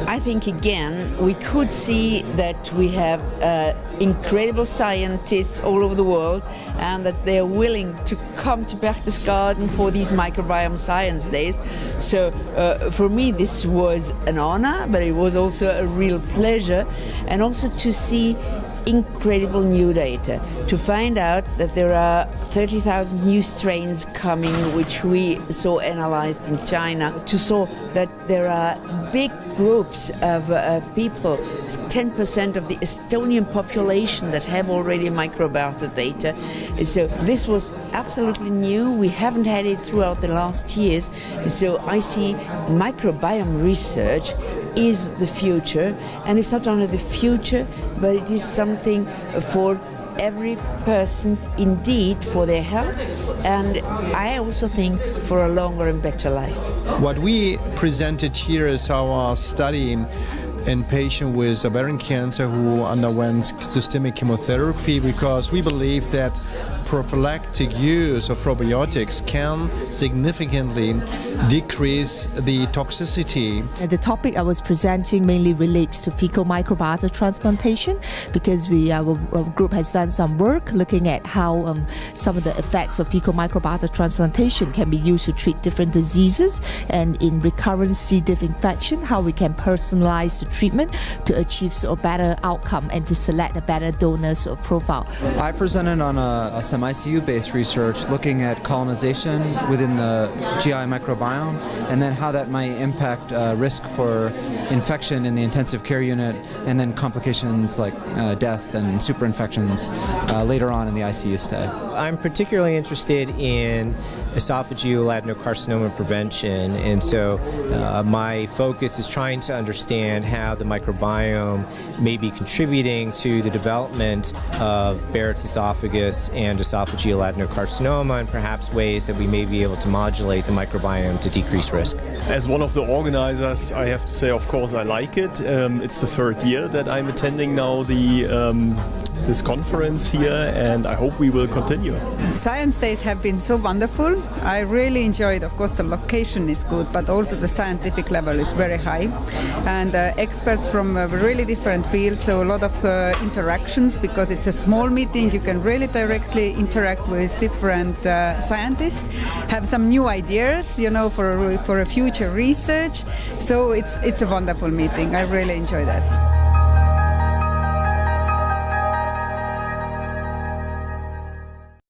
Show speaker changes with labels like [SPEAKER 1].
[SPEAKER 1] I think again we could see that we have incredible scientists all over the world, and that they are willing to come to Berchtesgaden for these microbiome science days. So for me this was an honor, but it was also a real pleasure, and also to see incredible new data, to find out that there are 30,000 new strains coming, which we saw analyzed in China, to saw that there are big groups of people, 10% of the Estonian population that have already microbiota data. So this was absolutely new. We haven't had it throughout the last years. So I see microbiome research is the future, and it's not only the future, but it is something for every person, indeed, for their health, and I also think for a longer and better life.
[SPEAKER 2] What we presented here is our study in patients with ovarian cancer who underwent systemic chemotherapy, because we believe that prophylactic use of probiotics can significantly decrease the toxicity.
[SPEAKER 3] The topic I was presenting mainly relates to fecal microbiota transplantation, because our group has done some work looking at how some of the effects of fecal microbiota transplantation can be used to treat different diseases, and in recurrent C. diff infection, how we can personalize the treatment to achieve a better outcome and to select a better donor profile.
[SPEAKER 4] I presented on some ICU-based research looking at colonization within the GI microbiome, and then how that might impact risk for infection in the intensive care unit, and then complications like death and superinfections later on in the ICU stay.
[SPEAKER 5] I'm particularly interested in esophageal adenocarcinoma prevention, and so my focus is trying to understand how the microbiome may be contributing to the development of Barrett's esophagus and esophageal adenocarcinoma, and perhaps ways that we may be able to modulate the microbiome to decrease risk.
[SPEAKER 6] As one of the organizers, I have to say, of course, I like it. It's the third year that I'm attending now this conference here, and I hope we will continue.
[SPEAKER 7] Science days have been so wonderful. I really enjoyed, of course, the location is good, but also the scientific level is very high, and experts from really different fields, so a lot of interactions, because it's a small meeting. You can really directly interact with different scientists, have some new ideas, for a future research. So it's a wonderful meeting. I really enjoy that.